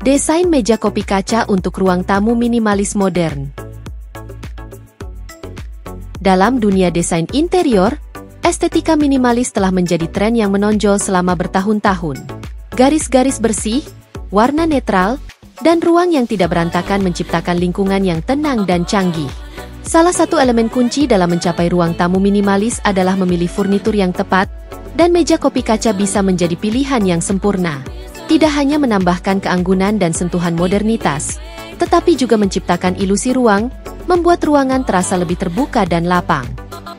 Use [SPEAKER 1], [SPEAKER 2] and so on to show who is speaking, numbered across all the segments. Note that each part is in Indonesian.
[SPEAKER 1] Desain meja kopi kaca untuk ruang tamu minimalis modern. Dalam dunia desain interior, estetika minimalis telah menjadi tren yang menonjol selama bertahun-tahun. Garis-garis bersih, warna netral, dan ruang yang tidak berantakan menciptakan lingkungan yang tenang dan canggih. Salah satu elemen kunci dalam mencapai ruang tamu minimalis adalah memilih furnitur yang tepat, dan meja kopi kaca bisa menjadi pilihan yang sempurna. Tidak hanya menambahkan keanggunan dan sentuhan modernitas, tetapi juga menciptakan ilusi ruang, membuat ruangan terasa lebih terbuka dan lapang.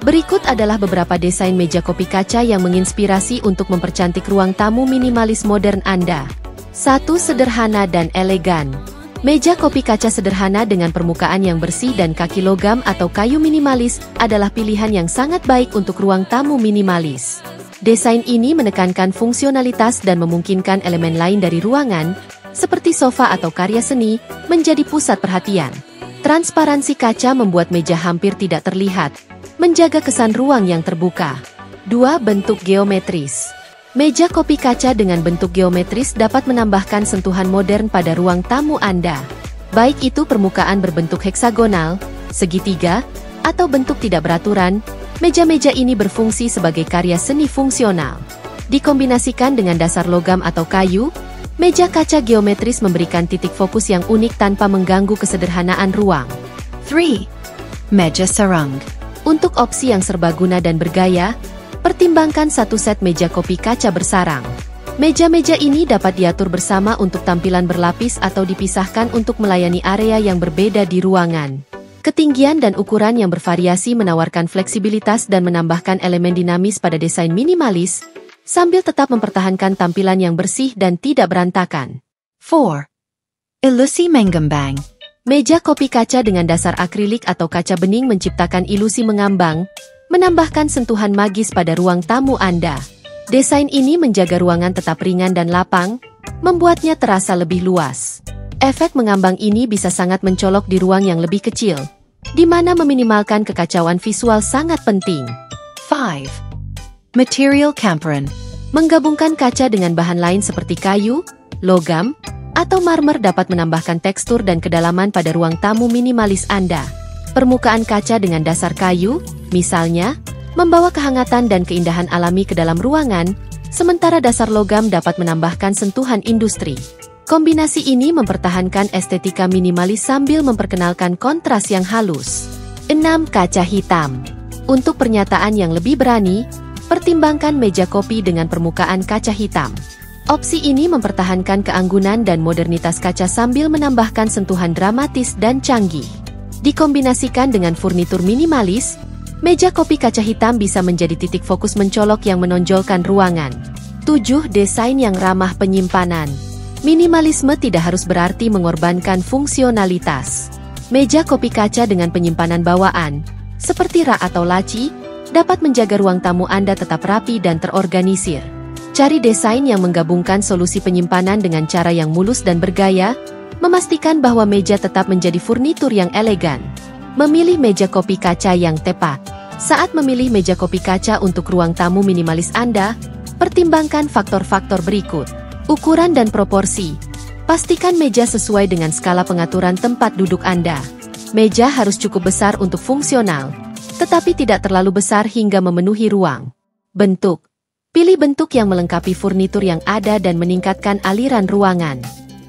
[SPEAKER 1] Berikut adalah beberapa desain meja kopi kaca yang menginspirasi untuk mempercantik ruang tamu minimalis modern Anda. 1. Sederhana dan elegan. Meja kopi kaca sederhana dengan permukaan yang bersih dan kaki logam atau kayu minimalis adalah pilihan yang sangat baik untuk ruang tamu minimalis. Desain ini menekankan fungsionalitas dan memungkinkan elemen lain dari ruangan, seperti sofa atau karya seni, menjadi pusat perhatian. Transparansi kaca membuat meja hampir tidak terlihat, menjaga kesan ruang yang terbuka. 2. Bentuk geometris. Meja kopi kaca dengan bentuk geometris dapat menambahkan sentuhan modern pada ruang tamu Anda. Baik itu permukaan berbentuk heksagonal, segitiga, atau bentuk tidak beraturan, meja-meja ini berfungsi sebagai karya seni fungsional. Dikombinasikan dengan dasar logam atau kayu, meja kaca geometris memberikan titik fokus yang unik tanpa mengganggu kesederhanaan ruang.
[SPEAKER 2] 3. Meja sarang.
[SPEAKER 1] Untuk opsi yang serbaguna dan bergaya, pertimbangkan satu set meja kopi kaca bersarang. Meja-meja ini dapat diatur bersama untuk tampilan berlapis atau dipisahkan untuk melayani area yang berbeda di ruangan. Ketinggian dan ukuran yang bervariasi menawarkan fleksibilitas dan menambahkan elemen dinamis pada desain minimalis, sambil tetap mempertahankan tampilan yang bersih dan tidak berantakan.
[SPEAKER 2] 4. Ilusi mengembang.
[SPEAKER 1] Meja kopi kaca dengan dasar akrilik atau kaca bening menciptakan ilusi mengambang, menambahkan sentuhan magis pada ruang tamu Anda. Desain ini menjaga ruangan tetap ringan dan lapang, membuatnya terasa lebih luas. Efek mengambang ini bisa sangat mencolok di ruang yang lebih kecil, di mana meminimalkan kekacauan visual sangat penting.
[SPEAKER 2] 5. Material camperan.
[SPEAKER 1] Menggabungkan kaca dengan bahan lain seperti kayu, logam, atau marmer dapat menambahkan tekstur dan kedalaman pada ruang tamu minimalis Anda. Permukaan kaca dengan dasar kayu, misalnya, membawa kehangatan dan keindahan alami ke dalam ruangan, sementara dasar logam dapat menambahkan sentuhan industri. Kombinasi ini mempertahankan estetika minimalis sambil memperkenalkan kontras yang halus. 6. Kaca hitam. Untuk pernyataan yang lebih berani, pertimbangkan meja kopi dengan permukaan kaca hitam. Opsi ini mempertahankan keanggunan dan modernitas kaca sambil menambahkan sentuhan dramatis dan canggih. Dikombinasikan dengan furnitur minimalis, meja kopi kaca hitam bisa menjadi titik fokus mencolok yang menonjolkan ruangan. 7. Desain yang ramah penyimpanan. Minimalisme tidak harus berarti mengorbankan fungsionalitas. Meja kopi kaca dengan penyimpanan bawaan, seperti rak atau laci, dapat menjaga ruang tamu Anda tetap rapi dan terorganisir. Cari desain yang menggabungkan solusi penyimpanan dengan cara yang mulus dan bergaya, memastikan bahwa meja tetap menjadi furnitur yang elegan. Memilih meja kopi kaca yang tepat. Saat memilih meja kopi kaca untuk ruang tamu minimalis Anda, pertimbangkan faktor-faktor berikut. Ukuran dan proporsi. Pastikan meja sesuai dengan skala pengaturan tempat duduk Anda. Meja harus cukup besar untuk fungsional, tetapi tidak terlalu besar hingga memenuhi ruang. Bentuk. Pilih bentuk yang melengkapi furnitur yang ada dan meningkatkan aliran ruangan.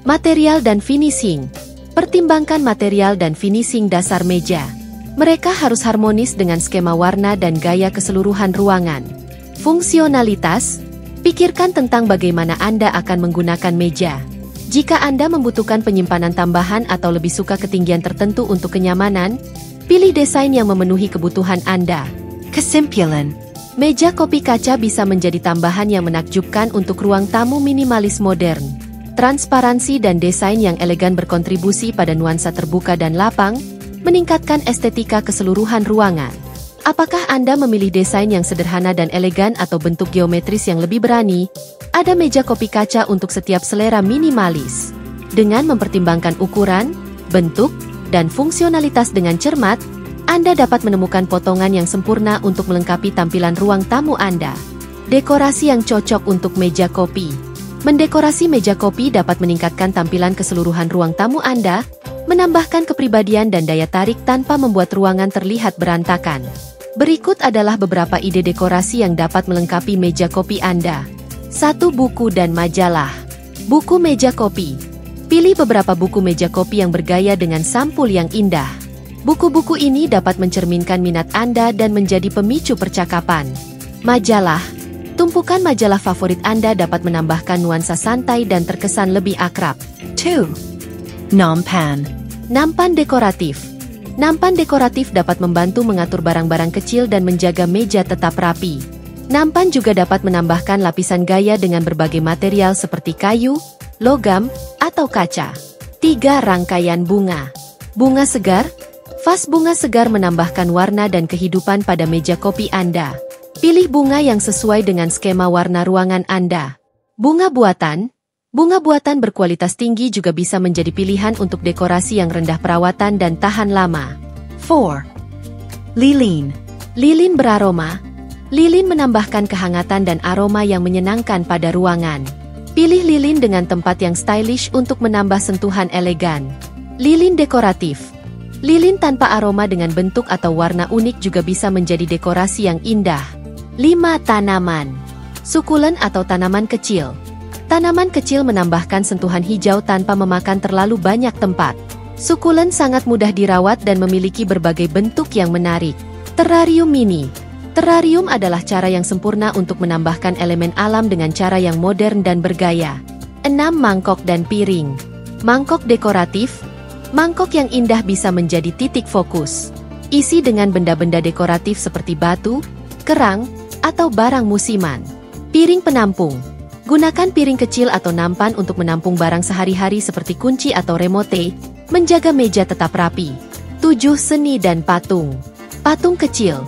[SPEAKER 1] Material dan finishing. Pertimbangkan material dan finishing dasar meja. Mereka harus harmonis dengan skema warna dan gaya keseluruhan ruangan. Fungsionalitas. Pikirkan tentang bagaimana Anda akan menggunakan meja. Jika Anda membutuhkan penyimpanan tambahan atau lebih suka ketinggian tertentu untuk kenyamanan, pilih desain yang memenuhi kebutuhan Anda.
[SPEAKER 2] Kesimpulan.
[SPEAKER 1] Meja kopi kaca bisa menjadi tambahan yang menakjubkan untuk ruang tamu minimalis modern. Transparansi dan desain yang elegan berkontribusi pada nuansa terbuka dan lapang, meningkatkan estetika keseluruhan ruangan. Apakah Anda memilih desain yang sederhana dan elegan atau bentuk geometris yang lebih berani? Ada meja kopi kaca untuk setiap selera minimalis. Dengan mempertimbangkan ukuran, bentuk, dan fungsionalitas dengan cermat, Anda dapat menemukan potongan yang sempurna untuk melengkapi tampilan ruang tamu Anda. Dekorasi yang cocok untuk meja kopi. Mendekorasi meja kopi dapat meningkatkan tampilan keseluruhan ruang tamu Anda, menambahkan kepribadian dan daya tarik tanpa membuat ruangan terlihat berantakan. Berikut adalah beberapa ide dekorasi yang dapat melengkapi meja kopi Anda. 1. Buku dan majalah. Buku meja kopi. Pilih beberapa buku meja kopi yang bergaya dengan sampul yang indah. Buku-buku ini dapat mencerminkan minat Anda dan menjadi pemicu percakapan. Majalah. Tumpukan majalah favorit Anda dapat menambahkan nuansa santai dan terkesan lebih akrab.
[SPEAKER 2] 2. Nampan.
[SPEAKER 1] Nampan dekoratif. Nampan dekoratif dapat membantu mengatur barang-barang kecil dan menjaga meja tetap rapi. Nampan juga dapat menambahkan lapisan gaya dengan berbagai material seperti kayu, logam, atau kaca. 3. Rangkaian bunga. Bunga segar. Vas bunga segar menambahkan warna dan kehidupan pada meja kopi Anda. Pilih bunga yang sesuai dengan skema warna ruangan Anda. Bunga buatan. Bunga buatan berkualitas tinggi juga bisa menjadi pilihan untuk dekorasi yang rendah perawatan dan tahan lama.
[SPEAKER 2] 4. Lilin.
[SPEAKER 1] Lilin beraroma. Lilin menambahkan kehangatan dan aroma yang menyenangkan pada ruangan. Pilih lilin dengan tempat yang stylish untuk menambah sentuhan elegan. Lilin dekoratif. Lilin tanpa aroma dengan bentuk atau warna unik juga bisa menjadi dekorasi yang indah. 5. Tanaman. Sukulen atau tanaman kecil. Tanaman kecil menambahkan sentuhan hijau tanpa memakan terlalu banyak tempat. Sukulen sangat mudah dirawat dan memiliki berbagai bentuk yang menarik. Terrarium mini. Terrarium adalah cara yang sempurna untuk menambahkan elemen alam dengan cara yang modern dan bergaya. 6. Mangkok dan piring. Mangkok dekoratif. Mangkok yang indah bisa menjadi titik fokus. Isi dengan benda-benda dekoratif seperti batu, kerang, atau barang musiman. Piring penampung. Gunakan piring kecil atau nampan untuk menampung barang sehari-hari seperti kunci atau remote, menjaga meja tetap rapi. 7. Seni dan patung. Patung kecil.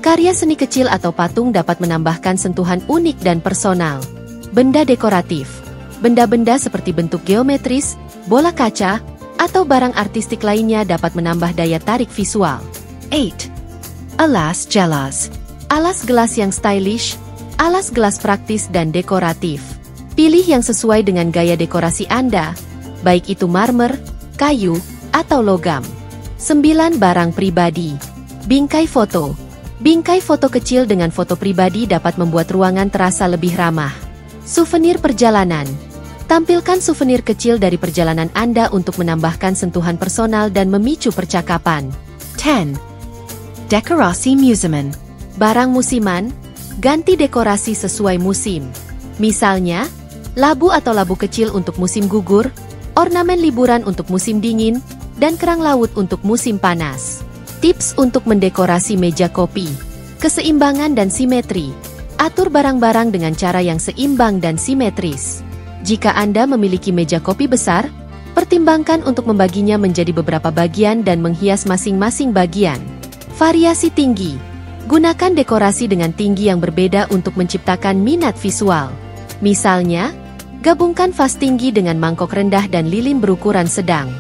[SPEAKER 1] Karya seni kecil atau patung dapat menambahkan sentuhan unik dan personal. Benda dekoratif. Benda-benda seperti bentuk geometris, bola kaca, atau barang artistik lainnya dapat menambah daya tarik visual.
[SPEAKER 2] 8. Alas gelas.
[SPEAKER 1] Alas gelas yang stylish. Alas gelas praktis dan dekoratif. Pilih yang sesuai dengan gaya dekorasi Anda, baik itu marmer, kayu, atau logam. 9. Barang pribadi. Bingkai foto. Bingkai foto kecil dengan foto pribadi dapat membuat ruangan terasa lebih ramah. Souvenir perjalanan. Tampilkan souvenir kecil dari perjalanan Anda untuk menambahkan sentuhan personal dan memicu percakapan.
[SPEAKER 2] 10. Dekorasi musiman.
[SPEAKER 1] Barang musiman. Ganti dekorasi sesuai musim. Misalnya, labu atau labu kecil untuk musim gugur, ornamen liburan untuk musim dingin, dan kerang laut untuk musim panas. Tips untuk mendekorasi meja kopi. Keseimbangan dan simetri. Atur barang-barang dengan cara yang seimbang dan simetris. Jika Anda memiliki meja kopi besar, pertimbangkan untuk membaginya menjadi beberapa bagian dan menghias masing-masing bagian. Variasi tinggi. Gunakan dekorasi dengan tinggi yang berbeda untuk menciptakan minat visual. Misalnya, gabungkan vas tinggi dengan mangkok rendah dan lilin berukuran sedang.